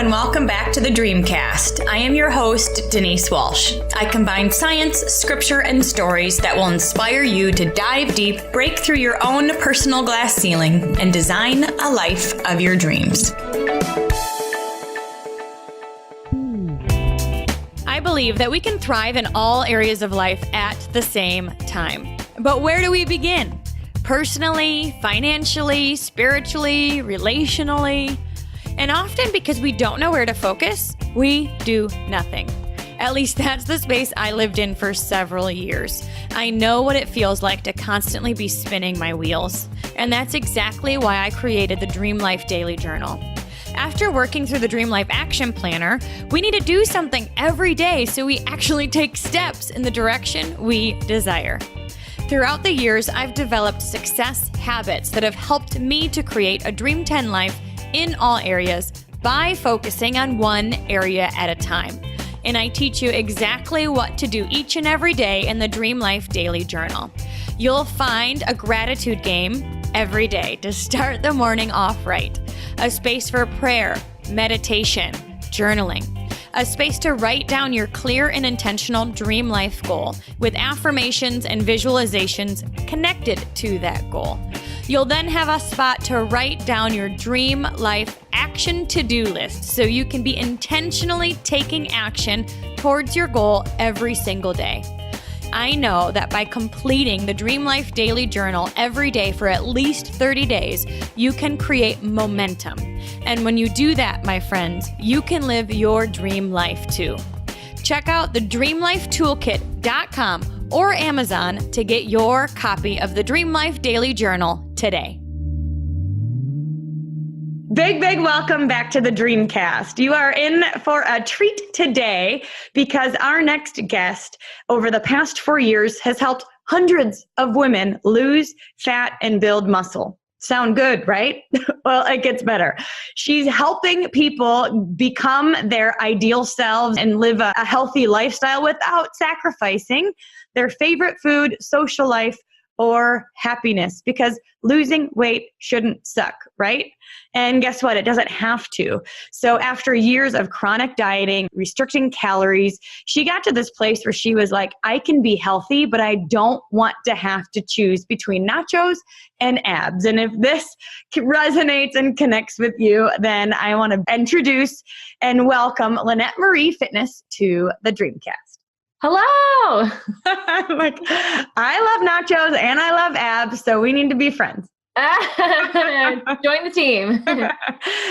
and welcome back to the Dreamcast. I am your host, Denise Walsh. I combine science, scripture, and stories that will inspire you to dive deep, break through your own personal glass ceiling, and design a life of your dreams. I believe that we can thrive in all areas of life at the same time. But where do we begin? Personally, financially, spiritually, relationally? And often because we don't know where to focus, we do nothing. At least that's the space I lived in for several years. I know what it feels like to constantly be spinning my wheels. And that's exactly why I created the Dream Life Daily Journal. After working through the Dream Life Action Planner, we need to do something every day so we actually take steps in the direction we desire. Throughout the years, I've developed success habits that have helped me to create a Dream 10 life in all areas by focusing on one area at a time. And I teach you exactly what to do each and every day in the Dream Life Daily Journal. You'll find a gratitude game every day to start the morning off right, a space for prayer, meditation, journaling, a space to write down your clear and intentional dream life goal with affirmations and visualizations connected to that goal. You'll then have a spot to write down your dream life action to-do list so you can be intentionally taking action towards your goal every single day. I know that by completing the Dream Life Daily Journal every day for at least 30 days, you can create momentum. And when you do that, my friends, you can live your dream life too. Check out the dreamlifetoolkit.com or Amazon to get your copy of the Dream Life Daily Journal today. Big welcome back to the Dreamcast. You are in for a treat today because our next guest over the past 4 years has helped hundreds of women lose fat and build muscle. Sound good, right? Well, it gets better. She's helping people become their ideal selves and live a healthy lifestyle without sacrificing their favorite food, social life, or happiness, because losing weight shouldn't suck, right? And guess what? It doesn't have to. So after years of chronic dieting, restricting calories, she got to this place where she was like, I can be healthy, but I don't want to have to choose between nachos and abs. And if this resonates and connects with you, then I want to introduce and welcome Lynette Marie Fitness to the Dreamcast. Hello. Like, I love nachos and I love abs, so we need to be friends. Join the team.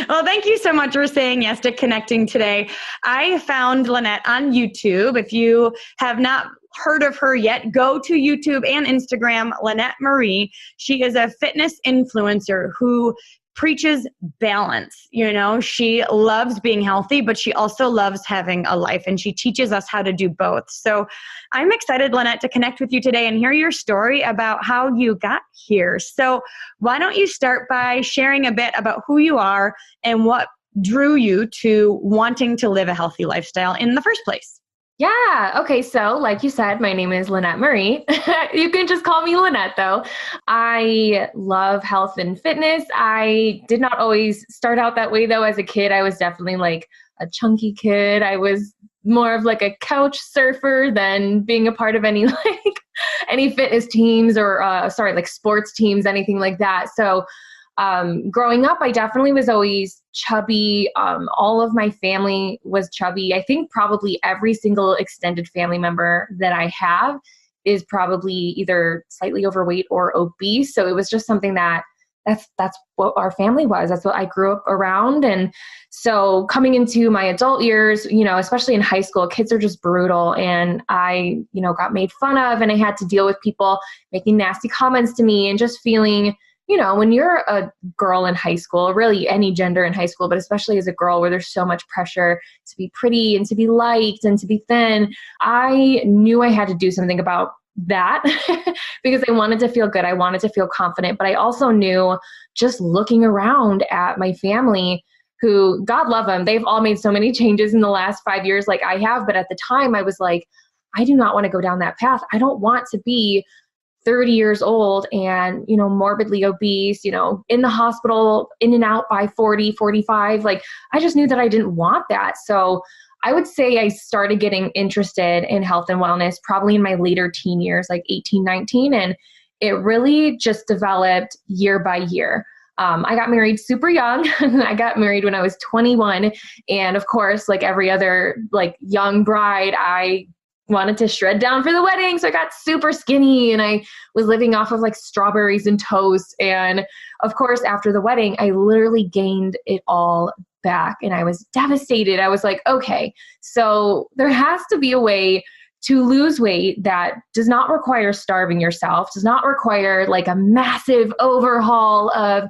Well, thank you so much for saying yes to connecting today. I found Lynette on YouTube. If you have not heard of her yet, go to YouTube and Instagram, Lynette Marie. She is a fitness influencer who preaches balance. You know, she loves being healthy, but she also loves having a life, and she teaches us how to do both. So I'm excited, Lynette, to connect with you today and hear your story about how you got here. So why don't you start by sharing a bit about who you are and what drew you to wanting to live a healthy lifestyle in the first place? Yeah. Okay. So like you said, my name is Lynette Marie. You can just call me Lynette though. I love health and fitness. I did not always start out that way though. As a kid, I was definitely like a chunky kid. I was more of like a couch surfer than being a part of any any fitness teams or like sports teams, anything like that. So growing up, I definitely was always chubby. All of my family was chubby. I think probably every single extended family member that I have is probably either slightly overweight or obese. So it was just something that's what our family was. That's what I grew up around. And so coming into my adult years, you know, especially in high school, kids are just brutal. And I, you know, got made fun of, and I had to deal with people making nasty comments to me and just feeling, you know, when you're a girl in high school, really any gender in high school, but especially as a girl where there's so much pressure to be pretty and to be liked and to be thin, I knew I had to do something about that because I wanted to feel good. I wanted to feel confident, but I also knew just looking around at my family who, God love them, they've all made so many changes in the last 5 years like I have. But at the time I was like, I do not want to go down that path. I don't want to be 30 years old and, morbidly obese, in the hospital, in and out by 40, 45. Like, I just knew that I didn't want that. So I would say I started getting interested in health and wellness probably in my later teen years, like 18, 19. And it really just developed year by year. I got married super young. I got married when I was 21. And of course, like every other like young bride, I wanted to shred down for the wedding. So I got super skinny and I was living off of like strawberries and toast. And of course, after the wedding, I literally gained it all back and I was devastated. I was like, okay, so there has to be a way to lose weight that does not require starving yourself, does not require like a massive overhaul of,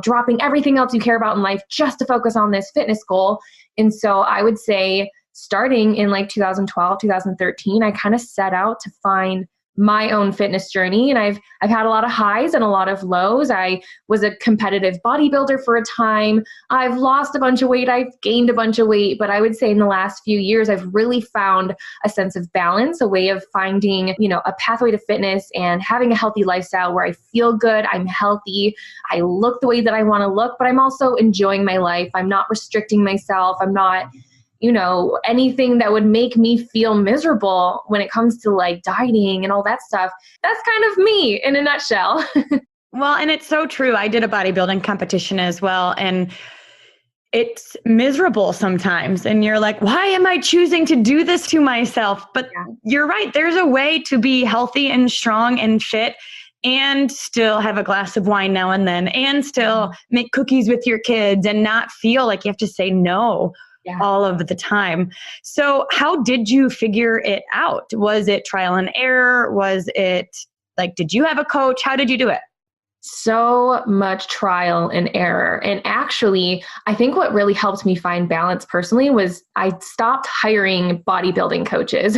dropping everything else you care about in life just to focus on this fitness goal. And so I would say starting in like 2012, 2013, I kind of set out to find my own fitness journey. And I've had a lot of highs and a lot of lows. I was a competitive bodybuilder for a time. I've lost a bunch of weight. I've gained a bunch of weight. But I would say in the last few years, I've really found a sense of balance, a way of finding, a pathway to fitness and having a healthy lifestyle where I feel good, I'm healthy, I look the way that I want to look, but I'm also enjoying my life. I'm not restricting myself. I'm not anything that would make me feel miserable when it comes to like dieting and all that stuff. That's kind of me in a nutshell. Well, and it's so true. I did a bodybuilding competition as well. And it's miserable sometimes. And you're like, why am I choosing to do this to myself? But You're right. There's a way to be healthy and strong and fit and still have a glass of wine now and then and still make cookies with your kids and not feel like you have to say no all of the time. So how did you figure it out? Was it trial and error? Was it like, did you have a coach? How did you do it? So much trial and error. And actually, I think what really helped me find balance personally was I stopped hiring bodybuilding coaches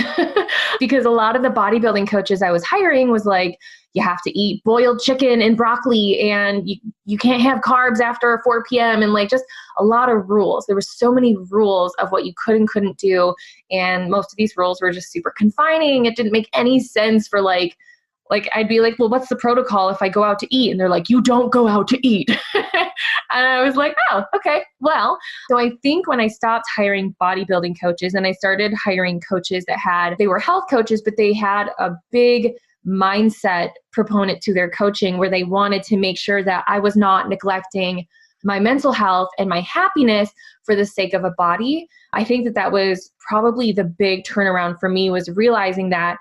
because a lot of the bodybuilding coaches I was hiring was like, you have to eat boiled chicken and broccoli and you can't have carbs after 4 p.m. and like just a lot of rules. There were so many rules of what you could and couldn't do. And most of these rules were just super confining. It didn't make any sense for like I'd be like, well, what's the protocol if I go out to eat? And they're like, you don't go out to eat. And I was like, oh, okay, well. So I think when I stopped hiring bodybuilding coaches and I started hiring coaches they were health coaches, but they had a big mindset proponent to their coaching where they wanted to make sure that I was not neglecting my mental health and my happiness for the sake of a body. I think that was probably the big turnaround for me, was realizing that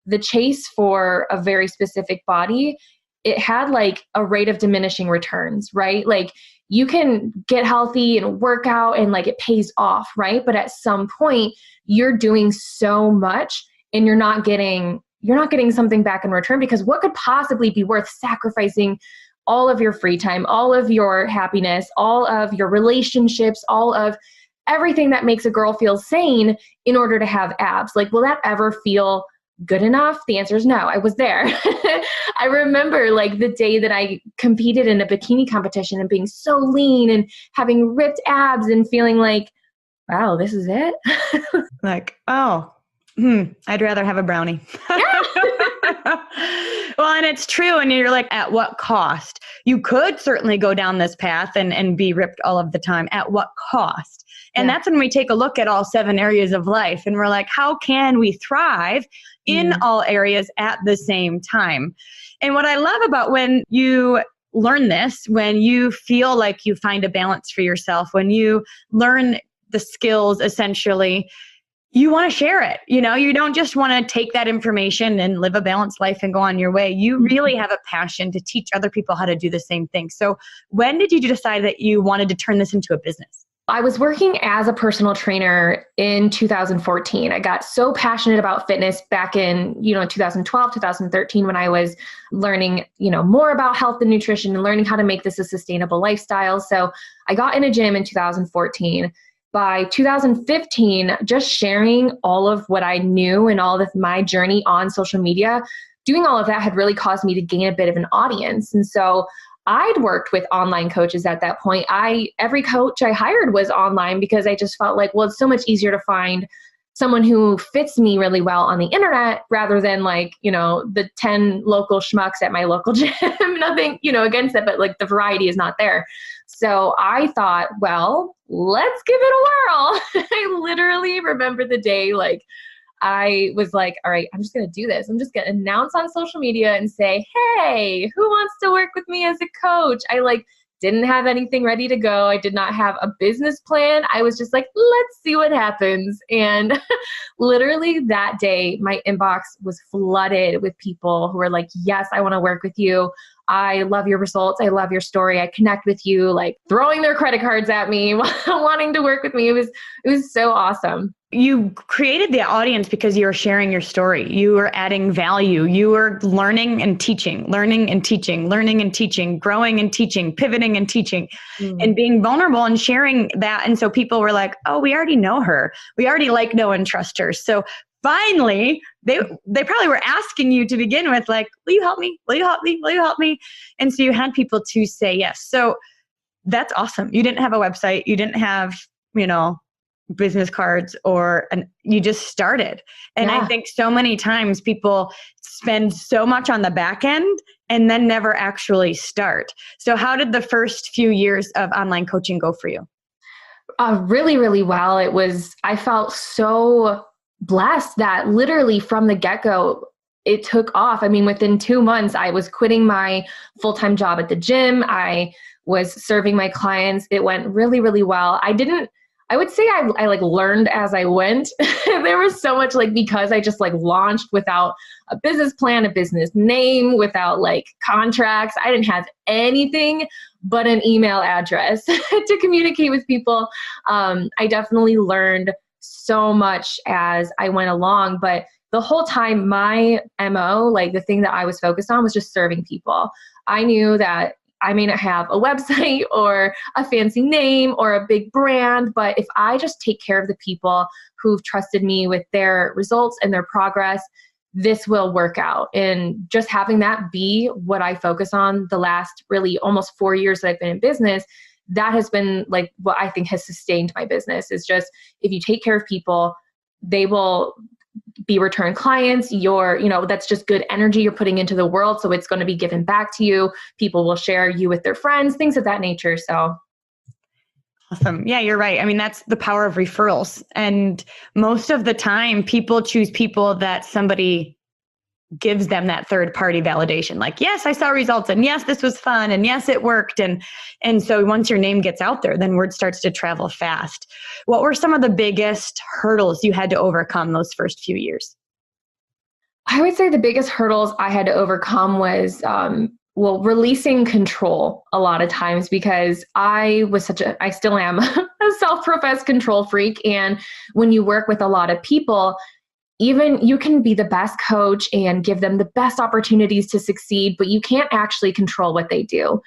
the chase for a very specific body, it had like a rate of diminishing returns, right? Like you can get healthy and work out and like it pays off, right? But at some point you're doing so much and you're not getting something back in return, because what could possibly be worth sacrificing all of your free time, all of your happiness, all of your relationships, all of everything that makes a girl feel sane in order to have abs? Like, will that ever feel good enough? The answer is no. I was there. I remember like the day that I competed in a bikini competition and being so lean and having ripped abs and feeling like, wow, this is it. Like, I'd rather have a brownie. Well, and it's true. And you're like, at what cost? You could certainly go down this path and be ripped all of the time. At what cost? And that's when we take a look at all 7 areas of life and we're like, how can we thrive in all areas at the same time? And what I love about when you learn this, when you feel like you find a balance for yourself, when you learn the skills, essentially, you want to share it. You don't just want to take that information and live a balanced life and go on your way. You really have a passion to teach other people how to do the same thing. So when did you decide that you wanted to turn this into a business? I was working as a personal trainer in 2014. I got so passionate about fitness back in, 2012, 2013, when I was learning, more about health and nutrition and learning how to make this a sustainable lifestyle. So I got in a gym in 2014. By 2015, just sharing all of what I knew and all of my journey on social media, doing all of that had really caused me to gain a bit of an audience. And so I'd worked with online coaches at that point. Every coach I hired was online because I just felt like, well, it's so much easier to find someone who fits me really well on the internet rather than like, the 10 local schmucks at my local gym. Nothing, against it, but like the variety is not there. So I thought, well, let's give it a whirl. I literally remember the day, like, I was like, all right, I'm just going to do this. I'm just going to announce on social media and say, hey, who wants to work with me as a coach? I didn't have anything ready to go. I did not have a business plan. I was just like, let's see what happens. And literally that day, my inbox was flooded with people who were like, yes, I want to work with you. I love your results. I love your story. I connect with you, like throwing their credit cards at me, wanting to work with me. It was so awesome. You created the audience because you were sharing your story. You were adding value. You were learning and teaching, learning and teaching, learning and teaching, growing and teaching, pivoting and teaching, and being vulnerable and sharing that. And so people were like, oh, we already know her. We already like, know, and trust her. So finally, they probably were asking you to begin with, like, will you help me? Will you help me? Will you help me? And so you had people to say yes. So that's awesome. You didn't have a website. You didn't have, business cards you just started. And I think so many times people spend so much on the back end and then never actually start. So how did the first few years of online coaching go for you? Really, really well. I felt so blessed that literally from the get-go, it took off. I mean, within 2 months, I was quitting my full-time job at the gym. I was serving my clients. It went really, really well. I would say I learned as I went. There was so much because I just launched without a business plan, a business name, without contracts. I didn't have anything but an email address to communicate with people. I definitely learned so much as I went along, but the whole time my MO, the thing that I was focused on was just serving people. I knew that I may not have a website or a fancy name or a big brand, but if I just take care of the people who've trusted me with their results and their progress, this will work out. And just having that be what I focus on the last really almost 4 years that I've been in business, that has been what I think has sustained my business. Is just, if you take care of people, they will be return clients. That's just good energy you're putting into the world. So it's going to be given back to you. People will share you with their friends, things of that nature. So awesome. Yeah, you're right. I mean, that's the power of referrals. And most of the time people choose people that somebody gives them that third party validation. Like, yes, I saw results, and yes, this was fun, and yes, it worked. And so once your name gets out there, then word starts to travel fast. What were some of the biggest hurdles you had to overcome those first few years? I would say the biggest hurdles I had to overcome was, releasing control a lot of times, because I still am a self-professed control freak. And when you work with a lot of people, even you can be the best coach and give them the best opportunities to succeed, but you can't actually control what they do.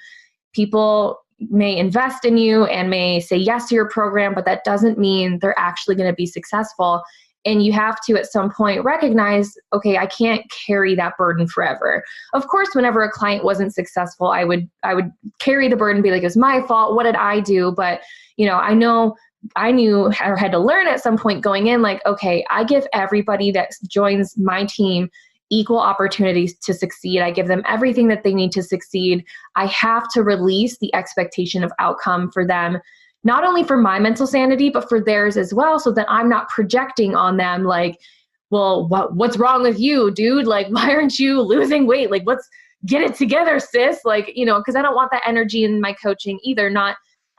People may invest in you and may say yes to your program, but that doesn't mean they're actually going to be successful. And you have to, at some point, recognize, okay, I can't carry that burden forever. Of course, whenever a client wasn't successful, I would carry the burden, be like, it was my fault. What did I do? But, I knew or had to learn at some point going in, okay, I give everybody that joins my team equal opportunities to succeed. I give them everything that they need to succeed. I have to release the expectation of outcome for them, not only for my mental sanity, but for theirs as well, so that I'm not projecting on them well, what's wrong with you, dude? Why aren't you losing weight? Let's get it together, sis. Because I don't want that energy in my coaching either.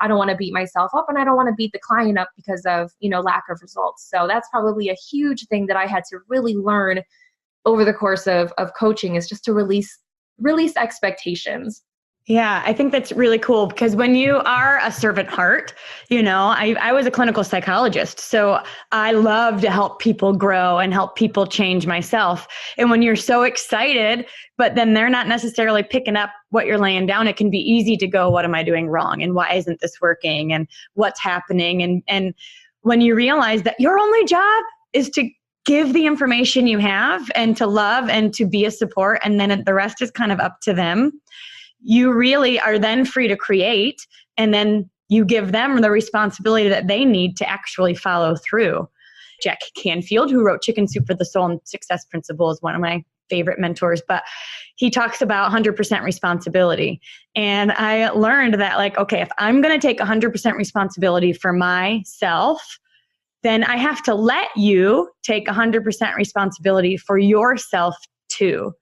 I don't want to beat myself up, and I don't want to beat the client up because of, lack of results. So that's probably a huge thing that I had to really learn over the course of coaching, is just to release expectations. Yeah, I think that's really cool, because when you are a servant heart, I was a clinical psychologist, so I love to help people grow and help people change myself. And when you're so excited, but then they're not necessarily picking up what you're laying down, it can be easy to go, what am I doing wrong? And why isn't this working? And what's happening? And when you realize that your only job is to give the information you have and to love and to be a support, and then the rest is kind of up to them, you really are then free to create, and then you give them the responsibility that they need to actually follow through. Jack Canfield, who wrote Chicken Soup for the Soul and Success Principles, one of my favorite mentors, but he talks about 100% responsibility. And I learned that like, okay, if I'm going to take 100% responsibility for myself, then I have to let you take 100% responsibility for yourself too.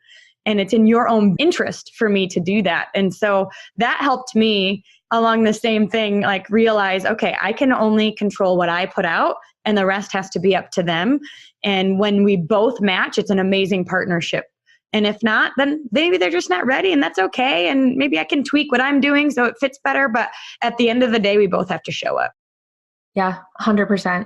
And it's in your own interest for me to do that. And so that helped me along the same thing, like realize, okay, I can only control what I put out and the rest has to be up to them. And when we both match, it's an amazing partnership. And if not, then maybe they're just not ready and that's okay. And maybe I can tweak what I'm doing so it fits better. But at the end of the day, we both have to show up. Yeah, 100%.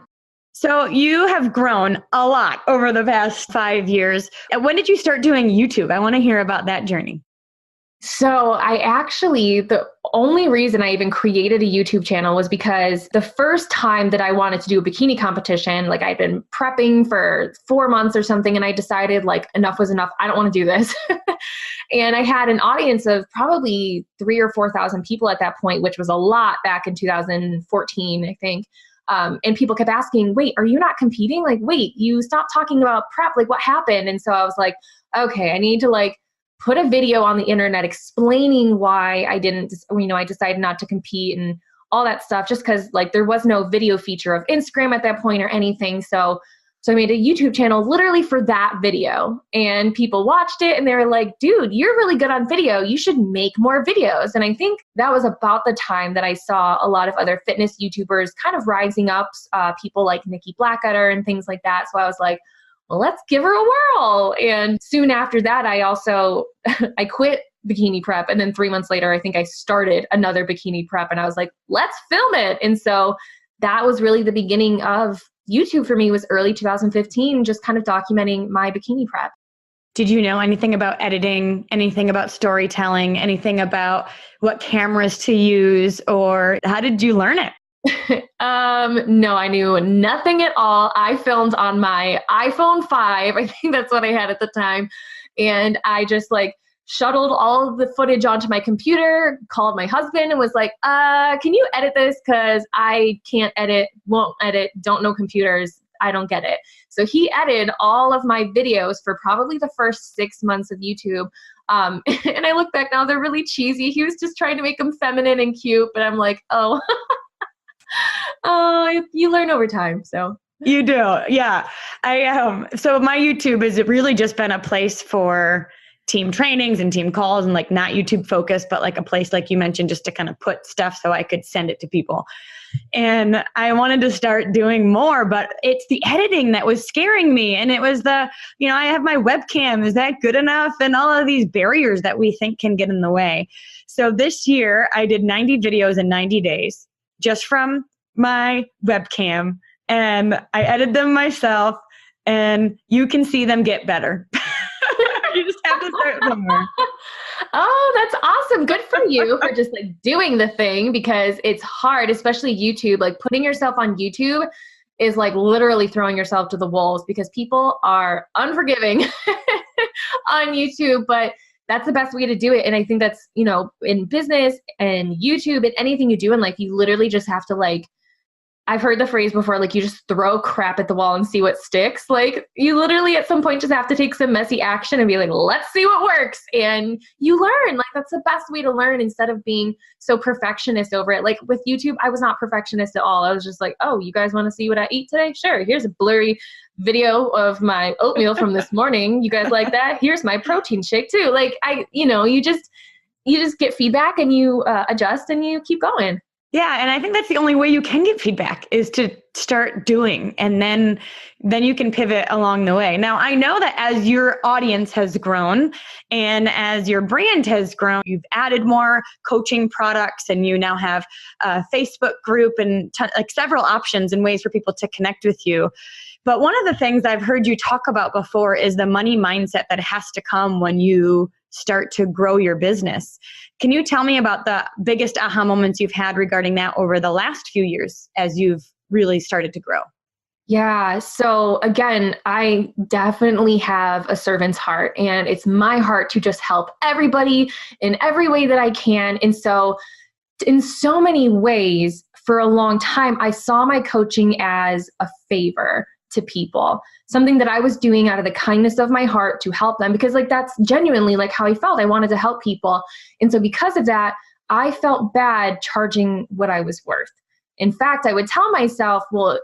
So you have grown a lot over the past 5 years. When did you start doing YouTube? I want to hear about that journey. So the only reason I even created a YouTube channel was because the first time that I wanted to do a bikini competition, like I'd been prepping for 4 months or something, and I decided like enough was enough. I don't want to do this. And I had an audience of probably 3,000 or 4,000 people at that point, which was a lot back in 2014, I think. And people kept asking, wait, are you not competing? Like, wait, you stopped talking about prep. Like, what happened? And so I was like, okay, I need to like put a video on the internet explaining why I decided not to compete and all that stuff, just because like there was no video feature of Instagram at that point or anything. So I made a YouTube channel literally for that video, and people watched it and they were like, dude, you're really good on video. You should make more videos. And I think that was about the time that I saw a lot of other fitness YouTubers kind of rising up, people like Nikki Blackadder and things like that. So I was like, well, let's give her a whirl. And soon after that, I also, I quit bikini prep. And then 3 months later, I think I started another bikini prep and I was like, let's film it. And so that was really the beginning of YouTube for me, was early 2015, just kind of documenting my bikini prep. Did you know anything about editing, anything about storytelling, anything about what cameras to use, or how did you learn it? No, I knew nothing at all. I filmed on my iPhone 5. I think that's what I had at the time. And I just like shuttled all of the footage onto my computer, called my husband and was like, can you edit this? Cause I can't edit, won't edit, don't know computers. I don't get it. So he edited all of my videos for probably the first 6 months of YouTube. And I look back now, they're really cheesy. He was just trying to make them feminine and cute, but I'm like, oh, you learn over time. So you do. Yeah. So my YouTube has really just been a place for team trainings and team calls and like not YouTube focused, but like a place like you mentioned, just to kind of put stuff so I could send it to people. And I wanted to start doing more, but it's the editing that was scaring me. And it was I have my webcam, is that good enough? And all of these barriers that we think can get in the way. So this year I did 90 videos in 90 days just from my webcam, and I edited them myself, and you can see them get better. You just have to start somewhere. Oh, that's awesome. Good for you for just like doing the thing, because it's hard, especially YouTube. Like putting yourself on YouTube is like literally throwing yourself to the wolves, because people are unforgiving on YouTube, but that's the best way to do it. And I think that's, in business and YouTube and anything you do in life, you literally just have to like, I've heard the phrase before, like you just throw crap at the wall and see what sticks. Like you literally at some point just have to take some messy action and be like, let's see what works. And you learn. Like that's the best way to learn, instead of being so perfectionist over it. Like with YouTube, I was not perfectionist at all. I was just like, oh, you guys want to see what I eat today? Sure. Here's a blurry video of my oatmeal from this morning. You guys like that? Here's my protein shake too. Like you just get feedback and you adjust and you keep going. Yeah. And I think that's the only way you can get feedback, is to start doing, and then you can pivot along the way. Now, I know that as your audience has grown and as your brand has grown, you've added more coaching products, and you now have a Facebook group and like several options and ways for people to connect with you. But one of the things I've heard you talk about before is the money mindset that has to come when you start to grow your business. Can you tell me about the biggest aha moments you've had regarding that over the last few years as you've really started to grow? Yeah. So again, I definitely have a servant's heart, and it's my heart to just help everybody in every way that I can. And so in so many ways, for a long time, I saw my coaching as a favor to people, something that I was doing out of the kindness of my heart to help them, because like that's genuinely like how I felt. I wanted to help people. And so because of that, I felt bad charging what I was worth. In fact, I would tell myself, well,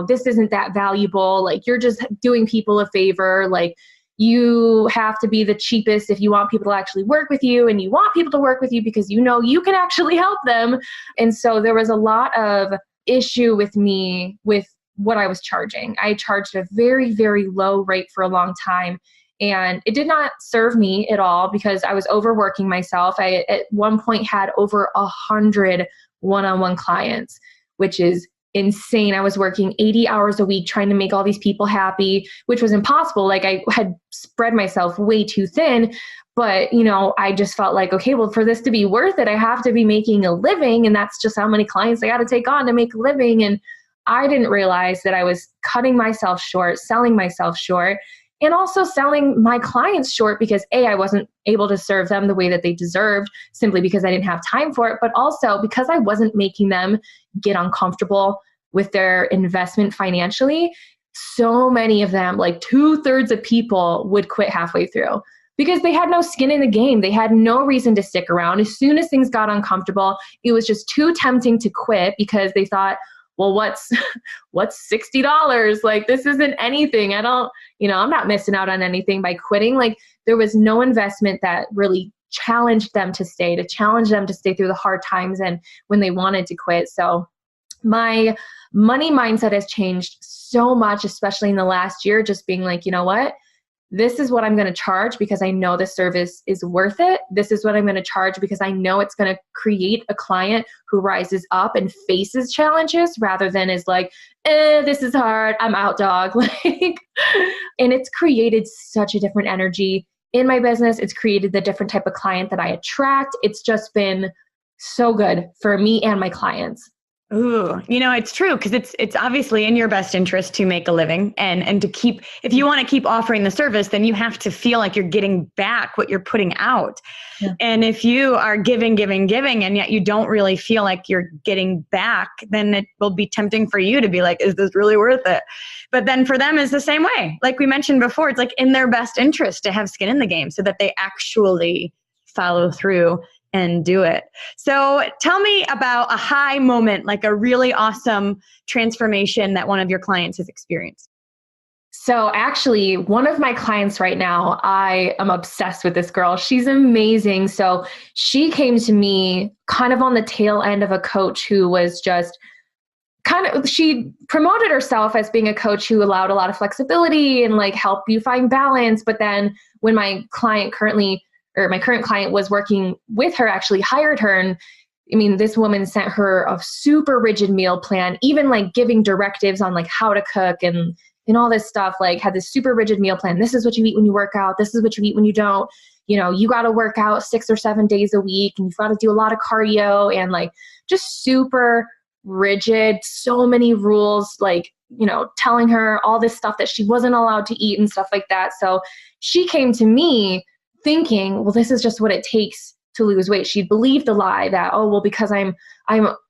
this isn't that valuable. Like, you're just doing people a favor. Like, you have to be the cheapest if you want people to actually work with you, and you want people to work with you because you can actually help them. And so there was a lot of issue with me with what I was charging. I charged a very, very low rate for a long time, and it did not serve me at all because I was overworking myself. I at one point had over 100 one-on-one clients, which is insane. I was working 80 hours a week trying to make all these people happy, which was impossible. Like, I had spread myself way too thin, but I just felt like, okay, well, for this to be worth it, I have to be making a living. And that's just how many clients I got to take on to make a living. And I didn't realize that I was cutting myself short, selling myself short, and also selling my clients short because I wasn't able to serve them the way that they deserved simply because I didn't have time for it, but also because I wasn't making them get uncomfortable with their investment financially. So many of them, like 2/3 of people, would quit halfway through because they had no skin in the game. They had no reason to stick around. As soon as things got uncomfortable, it was just too tempting to quit because they thought, well, what's $60? Like, this isn't anything. I'm not missing out on anything by quitting. Like, there was no investment that really challenged them to stay through the hard times and when they wanted to quit. So my money mindset has changed so much, especially in the last year, just being like, you know what? This is what I'm going to charge because I know the service is worth it. This is what I'm going to charge because I know it's going to create a client who rises up and faces challenges rather than is like, this is hard, I'm out, dog. And it's created such a different energy in my business. It's created the different type of client that I attract. It's just been so good for me and my clients. Ooh, it's true because it's obviously in your best interest to make a living and to keep, if you want to keep offering the service, then you have to feel like you're getting back what you're putting out. Yeah. And if you are giving, and yet you don't really feel like you're getting back, then it will be tempting for you to be like, is this really worth it? But then for them, it's the same way. Like we mentioned before, it's like in their best interest to have skin in the game so that they actually follow through and do it. So tell me about a high moment, like a really awesome transformation that one of your clients has experienced. So actually, one of my clients right now, I am obsessed with this girl. She's amazing. So she came to me kind of on the tail end of a coach who was just she promoted herself as being a coach who allowed a lot of flexibility and like help you find balance. But then when my current client was working with her, actually hired her. And I mean, this woman sent her a super rigid meal plan, even like giving directives on like how to cook and all this stuff, like had this super rigid meal plan. This is what you eat when you work out. This is what you eat when you don't. You got to work out 6 or 7 days a week and you've got to do a lot of cardio and like just super rigid, so many rules, like, telling her all this stuff that she wasn't allowed to eat and stuff like that. So she came to me thinking, well, this is just what it takes to lose weight. She believed the lie that, oh, well, because I'm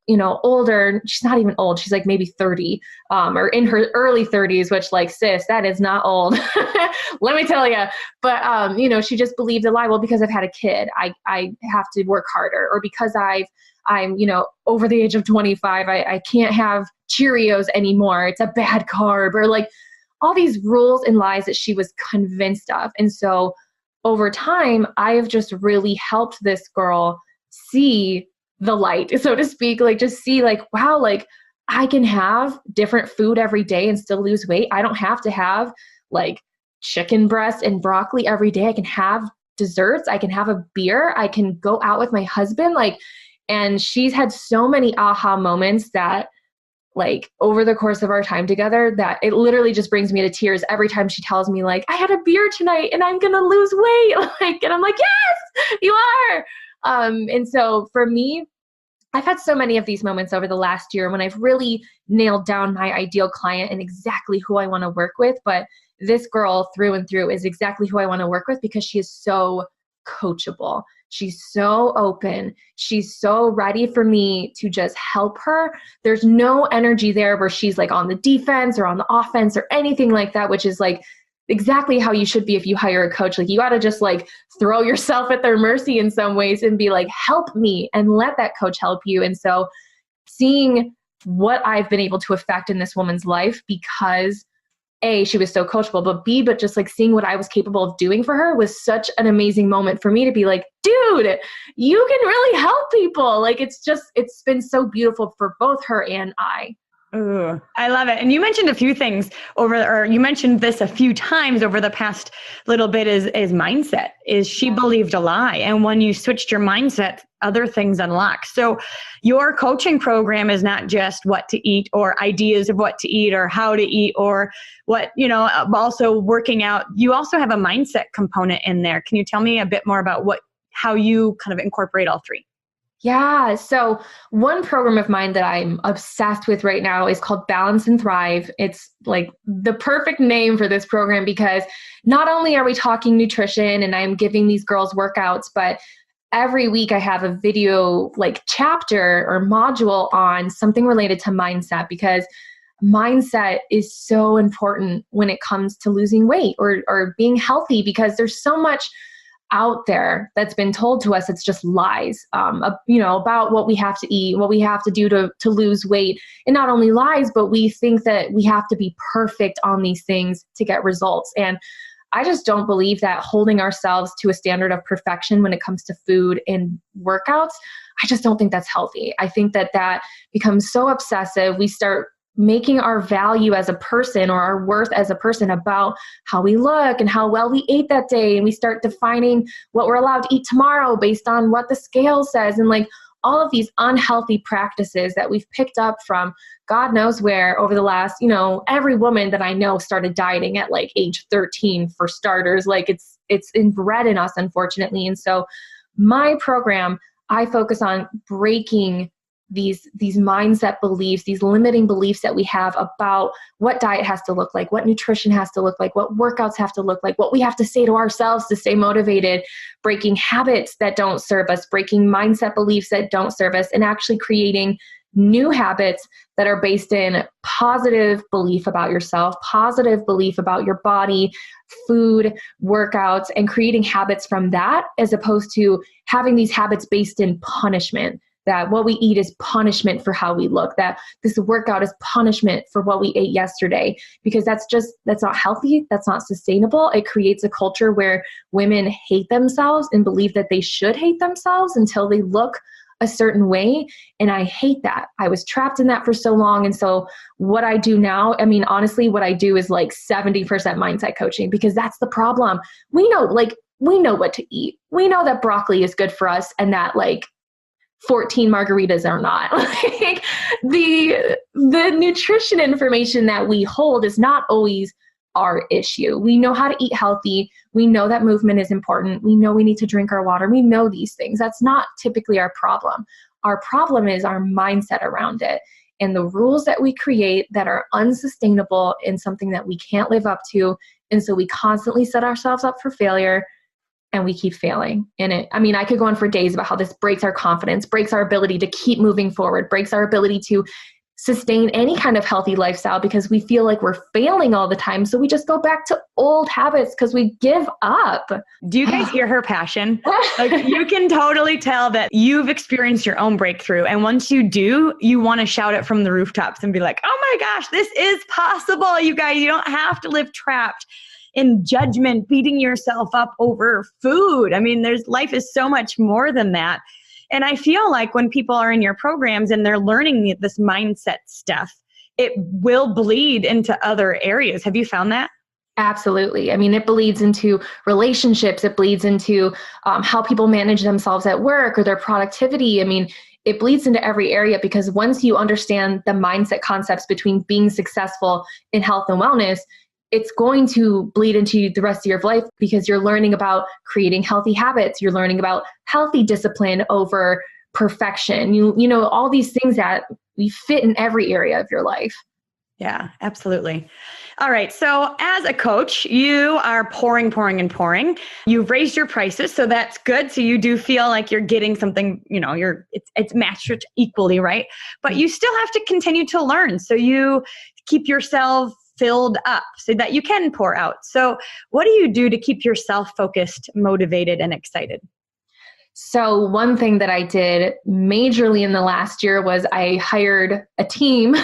older. She's not even old. She's like maybe 30, or in her early 30s, which like, sis, that is not old. Let me tell you. But, she just believed the lie. Well, because I've had a kid, I have to work harder, or because I'm over the age of 25, I can't have Cheerios anymore. It's a bad carb, or like all these rules and lies that she was convinced of. And so over time, I have just really helped this girl see the light, so to speak, like just see like, wow, like I can have different food every day and still lose weight. I don't have to have like chicken breast and broccoli every day. I can have desserts. I can have a beer. I can go out with my husband. And she's had so many aha moments that like over the course of our time together that it literally just brings me to tears every time she tells me like, I had a beer tonight and I'm going to lose weight. And I'm like, yes, you are. And so for me, I've had so many of these moments over the last year when I've really nailed down my ideal client and exactly who I want to work with. But this girl through and through is exactly who I want to work with because she is so coachable. She's so open. She's so ready for me to just help her. There's no energy there where she's like on the defense or on the offense or anything like that, which is like exactly how you should be if you hire a coach. Like you got to just like throw yourself at their mercy in some ways and be like, help me, and let that coach help you. And so seeing what I've been able to affect in this woman's life because A, she was so coachable, but B, but just like seeing what I was capable of doing for her was such an amazing moment for me to be like, dude, you can really help people. Like it's been so beautiful for both her and I. Ooh, I love it. And you mentioned a few things you mentioned this a few times over the past little bit is mindset, is she believed a lie. And when you switched your mindset, other things unlock. So your coaching program is not just what to eat or ideas of what to eat or how to eat or what, also working out. You also have a mindset component in there. Can you tell me a bit more about how you kind of incorporate all three? Yeah. So one program of mine that I'm obsessed with right now is called Balance and Thrive. It's like the perfect name for this program because not only are we talking nutrition and I'm giving these girls workouts, but every week I have a video like chapter or module on something related to mindset because mindset is so important when it comes to losing weight or being healthy because there's so much out there that's been told to us. It's just lies, about what we have to eat, what we have to do to lose weight. And not only lies, but we think that we have to be perfect on these things to get results. And I just don't believe that holding ourselves to a standard of perfection when it comes to food and workouts, I just don't think that's healthy. I think that becomes so obsessive. We start making our value as a person or our worth as a person about how we look and how well we ate that day. And we start defining what we're allowed to eat tomorrow based on what the scale says. And like all of these unhealthy practices that we've picked up from God knows where over the last, every woman that I know started dieting at like age 13 for starters. Like it's inbred in us, unfortunately. And so my program, I focus on breaking these mindset beliefs, these limiting beliefs that we have about what diet has to look like, what nutrition has to look like, what workouts have to look like, what we have to say to ourselves to stay motivated, breaking habits that don't serve us, breaking mindset beliefs that don't serve us, and actually creating new habits that are based in positive belief about yourself, positive belief about your body, food, workouts, and creating habits from that as opposed to having these habits based in punishment. That what we eat is punishment for how we look, that this workout is punishment for what we ate yesterday, because that's not healthy. That's not sustainable. It creates a culture where women hate themselves and believe that they should hate themselves until they look a certain way. And I hate that. I was trapped in that for so long. And so what I do now, honestly, what I do is like 70% mindset coaching, because that's the problem. We know what to eat. We know that broccoli is good for us and that 14 margaritas are not. Like the nutrition information that we hold is not always our issue. We know how to eat healthy. We know that movement is important. We know we need to drink our water. We know these things. That's not typically our problem. Our problem is our mindset around it and the rules that we create that are unsustainable and something that we can't live up to. And so we constantly set ourselves up for failure. And we keep failing in it. I could go on for days about how this breaks our confidence, breaks our ability to keep moving forward, breaks our ability to sustain any kind of healthy lifestyle because we feel like we're failing all the time. So we just go back to old habits because we give up. Do you guys hear her passion? You can totally tell that you've experienced your own breakthrough. And once you do, you want to shout it from the rooftops and be like, oh my gosh, this is possible. You guys, you don't have to live trapped in judgment, beating yourself up over food. Life is so much more than that. And I feel like when people are in your programs and they're learning this mindset stuff, it will bleed into other areas. Have you found that? Absolutely. It bleeds into relationships. It bleeds into how people manage themselves at work or their productivity. It bleeds into every area because once you understand the mindset concepts between being successful in health and wellness, it's going to bleed into the rest of your life because you're learning about creating healthy habits. You're learning about healthy discipline over perfection. You know, all these things that we fit in every area of your life. Yeah, absolutely. All right. So as a coach, you are pouring, pouring, and pouring. You've raised your prices, so that's good. So you do feel like you're getting something, it's matched equally, right? But you still have to continue to learn. So you keep yourself filled up so that you can pour out. So what do you do to keep yourself focused, motivated, and excited? So one thing that I did majorly in the last year was I hired a team.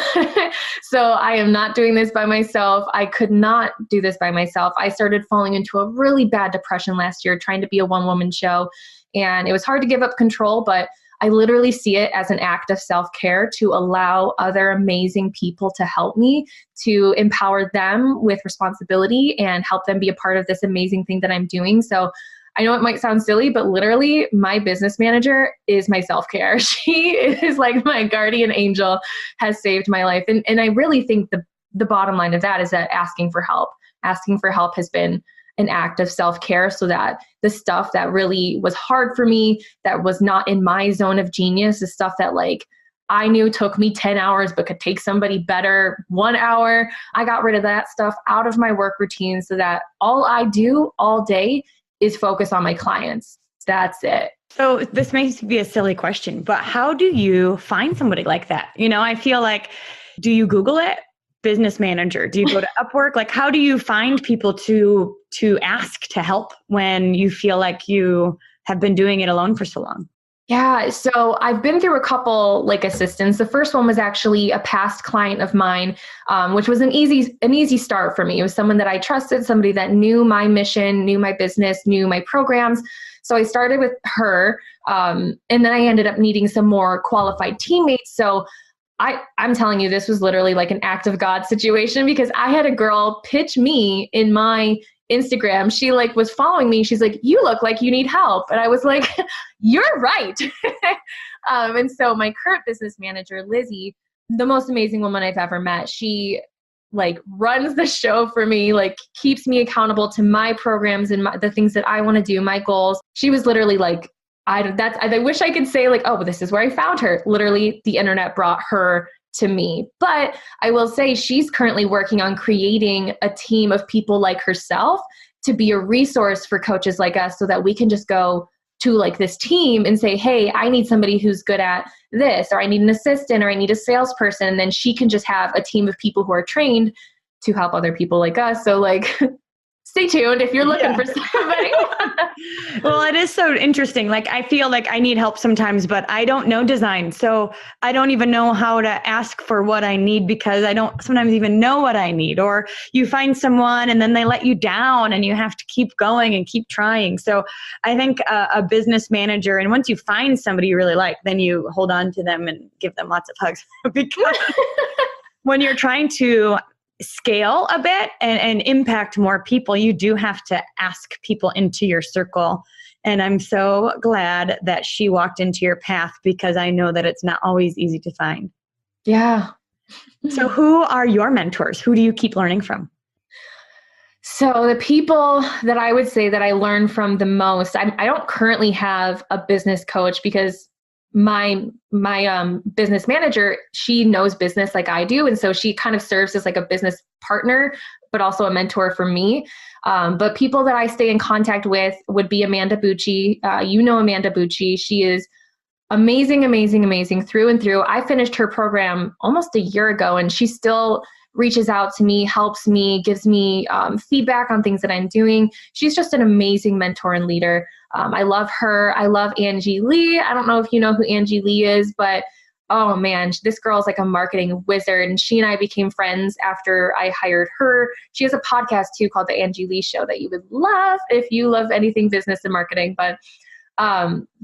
So I am not doing this by myself. I could not do this by myself. I started falling into a really bad depression last year, trying to be a one-woman show. And it was hard to give up control, but I literally see it as an act of self-care to allow other amazing people to help me, to empower them with responsibility and help them be a part of this amazing thing that I'm doing. So I know it might sound silly, but literally my business manager is my self-care. She is like my guardian angel, has saved my life. And I really think the bottom line of that is that asking for help has been an act of self-care, so that the stuff that really was hard for me, that was not in my zone of genius, the stuff that like I knew took me 10 hours but could take somebody better 1 hour, I got rid of that stuff out of my work routine so that all I do all day is focus on my clients. That's it. So this may be a silly question, but how do you find somebody like that? I feel like, do you Google it? Business manager? Do you go to Upwork? Like, how do you find people to ask to help when you feel like you have been doing it alone for so long? Yeah, so I've been through a couple like assistants. The first one was actually a past client of mine, which was an easy start for me. It was someone that I trusted, somebody that knew my mission, knew my business, knew my programs. So I started with her, and then I ended up needing some more qualified teammates. So I'm telling you, this was literally like an act of God situation, because I had a girl pitch me in my Instagram. She like was following me. She's like, "You look like you need help." And I was like, "You're right." And so my current business manager, Lizzie, the most amazing woman I've ever met, she like runs the show for me, like keeps me accountable to my programs and the things that I want to do, my goals. She was literally like, I wish I could say like, "Oh, this is where I found her." Literally, the internet brought her to me. But I will say she's currently working on creating a team of people like herself to be a resource for coaches like us, so that we can just go to like this team and say, "Hey, I need somebody who's good at this," or "I need an assistant," or "I need a salesperson." And then she can just have a team of people who are trained to help other people like us. So like, stay tuned if you're looking for somebody. Well, it is so interesting. Like, I feel like I need help sometimes, but I don't know design. So I don't even know how to ask for what I need, because I don't sometimes even know what I need. Or you find someone and then they let you down and you have to keep going and keep trying. So I think a business manager, and once you find somebody you really like, then you hold on to them and give them lots of hugs. Because when you're trying to scale a bit and impact more people, you do have to ask people into your circle. And I'm so glad that she walked into your path, because I know that it's not always easy to find. Yeah. So who are your mentors? Who do you keep learning from? So the people that I would say that I learn from the most, I don't currently have a business coach, because my business manager, she knows business like I do. And so she kind of serves as like a business partner, but also a mentor for me. But people that I stay in contact with would be Amanda Bucci. Amanda Bucci. She is amazing, amazing, amazing through and through. I finished her program almost a year ago, and she still reaches out to me, helps me, gives me feedback on things that I'm doing. She's just an amazing mentor and leader. I love her. I love Angie Lee. I don't know if you know who Angie Lee is, but oh man, this girl's like a marketing wizard. And she and I became friends after I hired her. She has a podcast too called The Angie Lee Show that you would love if you love anything business and marketing. But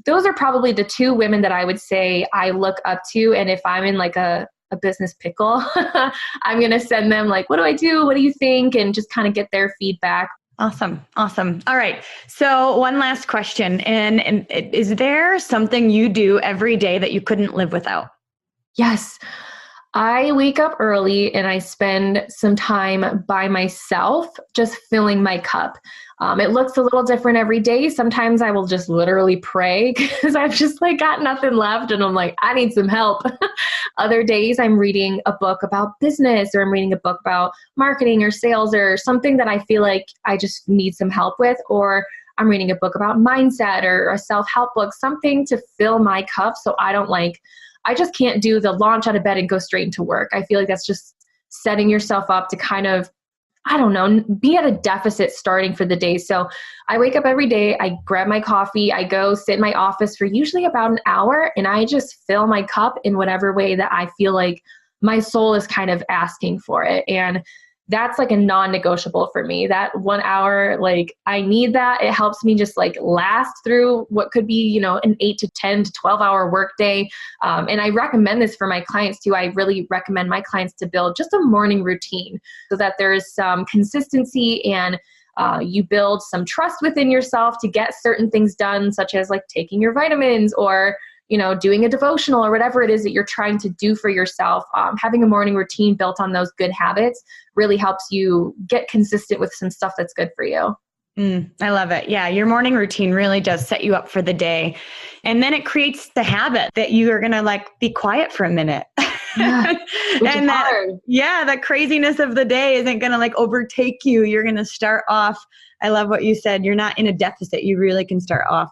those are probably the two women that I would say I look up to. And if I'm in like a business pickle, I'm going to send them like, "What do I do? What do you think?" And just kind of get their feedback. Awesome. Awesome. All right. So one last question. And is there something you do every day that you couldn't live without? Yes. I wake up early and I spend some time by myself, just filling my cup. It looks a little different every day. Sometimes I will just literally pray because I've just like got nothing left and I'm like, I need some help. Other days I'm reading a book about business, or I'm reading a book about marketing or sales or something that I feel like I just need some help with, or I'm reading a book about mindset or a self-help book, something to fill my cup so I just can't do the launch out of bed and go straight into work. I feel like that's just setting yourself up to kind of, I don't know, be at a deficit starting for the day. So I wake up every day, I grab my coffee, I go sit in my office for usually about an hour, and I just fill my cup in whatever way that I feel like my soul is kind of asking for it. And that's like a non-negotiable for me. That 1 hour, like I need that. It helps me just like last through what could be, an 8 to 10 to 12 hour workday. And I recommend this for my clients too. I really recommend my clients to build just a morning routine so that there is some consistency and you build some trust within yourself to get certain things done, such as like taking your vitamins or doing a devotional or whatever it is that you're trying to do for yourself. Having a morning routine built on those good habits really helps you get consistent with some stuff that's good for you. I love it. Yeah. Your morning routine really does set you up for the day. And then it creates the habit that you are going to like be quiet for a minute. Yeah, which and is that, hard. yeah, the craziness of the day isn't going to like overtake you. You're going to start off. I love what you said. You're not in a deficit. You really can start off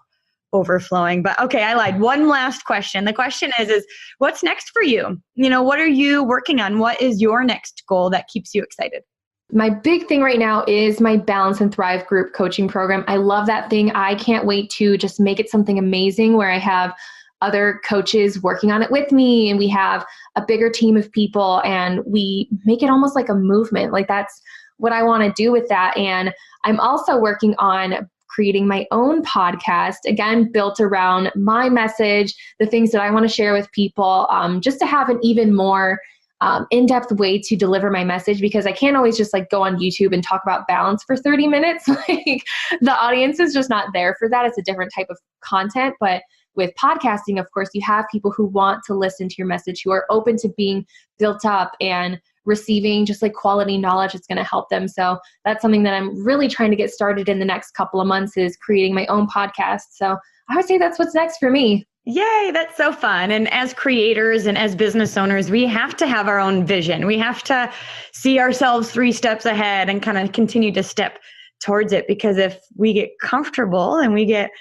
overflowing. But okay, I lied. One last question. The question is what's next for you? What are you working on? What is your next goal that keeps you excited? My big thing right now is my Balance and Thrive group coaching program. I love that thing. I can't wait to just make it something amazing where I have other coaches working on it with me, and we have a bigger team of people, and we make it almost like a movement. Like that's what I want to do with that. And I'm also working on creating my own podcast, again, built around my message, the things that I want to share with people, just to have an even more in-depth way to deliver my message, because I can't always just like go on YouTube and talk about balance for 30 minutes. Like the audience is just not there for that. It's a different type of content. But with podcasting, of course, you have people who want to listen to your message, who are open to being built up and receiving just like quality knowledge that's going to help them. So that's something that I'm really trying to get started in the next couple of months, is creating my own podcast. So I would say that's what's next for me. Yay, that's so fun. And as creators and as business owners, we have to have our own vision. We have to see ourselves 3 steps ahead and kind of continue to step towards it, because if we get comfortable and we get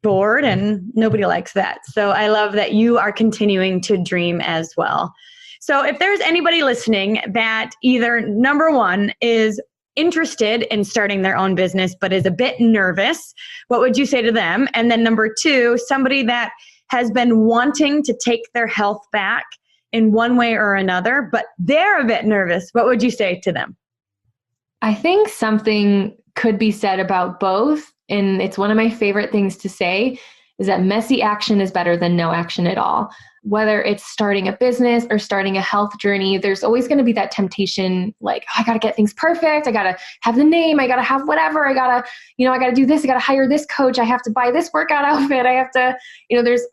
bored, and nobody likes that. So I love that you are continuing to dream as well. So if there's anybody listening that either, number one, is interested in starting their own business but is a bit nervous, what would you say to them? And then number 2, somebody that has been wanting to take their health back in one way or another, but they're a bit nervous, what would you say to them? I think something could be said about both, and it's one of my favorite things to say, is that messy action is better than no action at all. Whether it's starting a business or starting a health journey, there's always going to be that temptation, like, oh, I got to get things perfect. I got to have the name. I got to have whatever. I got to do this. I got to hire this coach. I have to buy this workout outfit. I have to,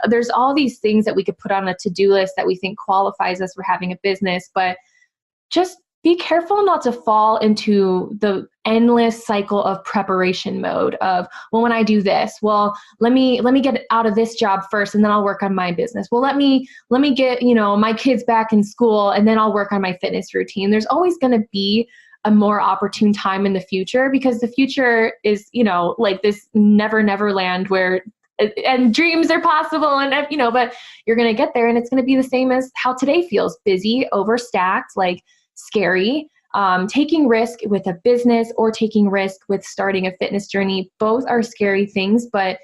there's all these things that we could put on a to-do list that we think qualifies us for having a business, but just be careful not to fall into the endless cycle of preparation mode of, well, when I do this, well, let me get out of this job first and then I'll work on my business. Well, let me get, my kids back in school and then I'll work on my fitness routine. There's always going to be a more opportune time in the future, because the future is, like this never land where and dreams are possible, and but you're going to get there, and it's going to be the same as how today feels: busy, overstacked, like scary. Taking risk with a business or taking risk with starting a fitness journey, both are scary things, but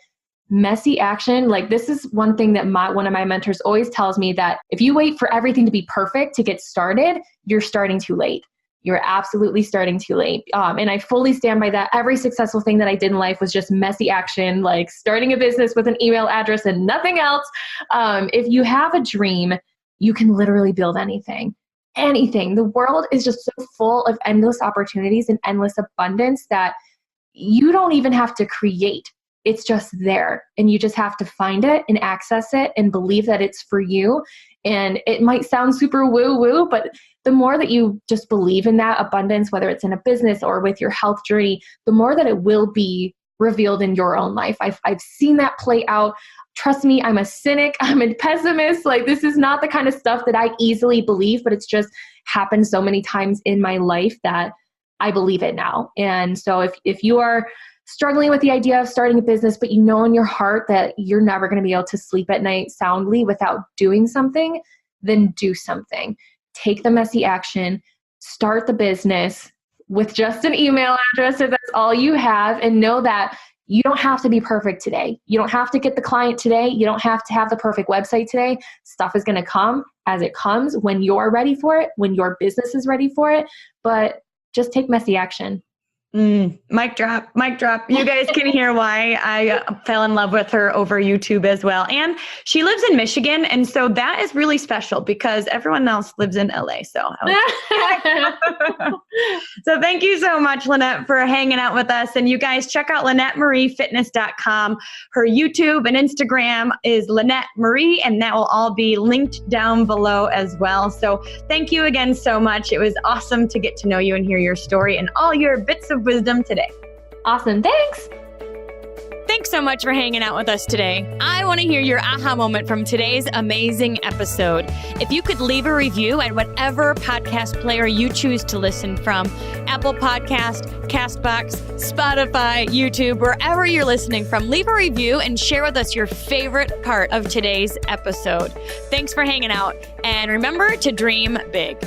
messy action, like this is one thing that one of my mentors always tells me, that if you wait for everything to be perfect to get started, you're starting too late. You're absolutely starting too late. And I fully stand by that. Every successful thing that I did in life was just messy action, like starting a business with an email address and nothing else. If you have a dream, you can literally build anything. The world is just so full of endless opportunities and endless abundance that you don't even have to create. It's just there, and you just have to find it and access it and believe that it's for you. And it might sound super woo-woo, but the more that you just believe in that abundance, whether it's in a business or with your health journey, the more that it will be revealed in your own life. I've seen that play out. Trust me, I'm a cynic. I'm a pessimist. Like, this is not the kind of stuff that I easily believe, but it's just happened so many times in my life that I believe it now. And so if you are struggling with the idea of starting a business, but you know in your heart that you're never going to be able to sleep at night soundly without doing something, then do something. Take the messy action, start the business with just an email address if that's all you have, and know that you don't have to be perfect today. You don't have to get the client today. You don't have to have the perfect website today. Stuff is going to come as it comes when you're ready for it, when your business is ready for it. But just take messy action. Mic drop. You guys can hear why I fell in love with her over YouTube as well. And she lives in Michigan. And so that is really special because everyone else lives in LA. So so thank you so much, Lynette, for hanging out with us. And you guys check out LynetteMarieFitness.com. Her YouTube and Instagram is Lynette Marie, and that will all be linked down below as well. So thank you again so much. It was awesome to get to know you and hear your story and all your bits of wisdom today. Awesome. Thanks. Thanks so much for hanging out with us today. I want to hear your aha moment from today's amazing episode. If you could leave a review at whatever podcast player you choose to listen from, Apple Podcast, Castbox, Spotify, YouTube, wherever you're listening from, leave a review and share with us your favorite part of today's episode. Thanks for hanging out, and remember to dream big.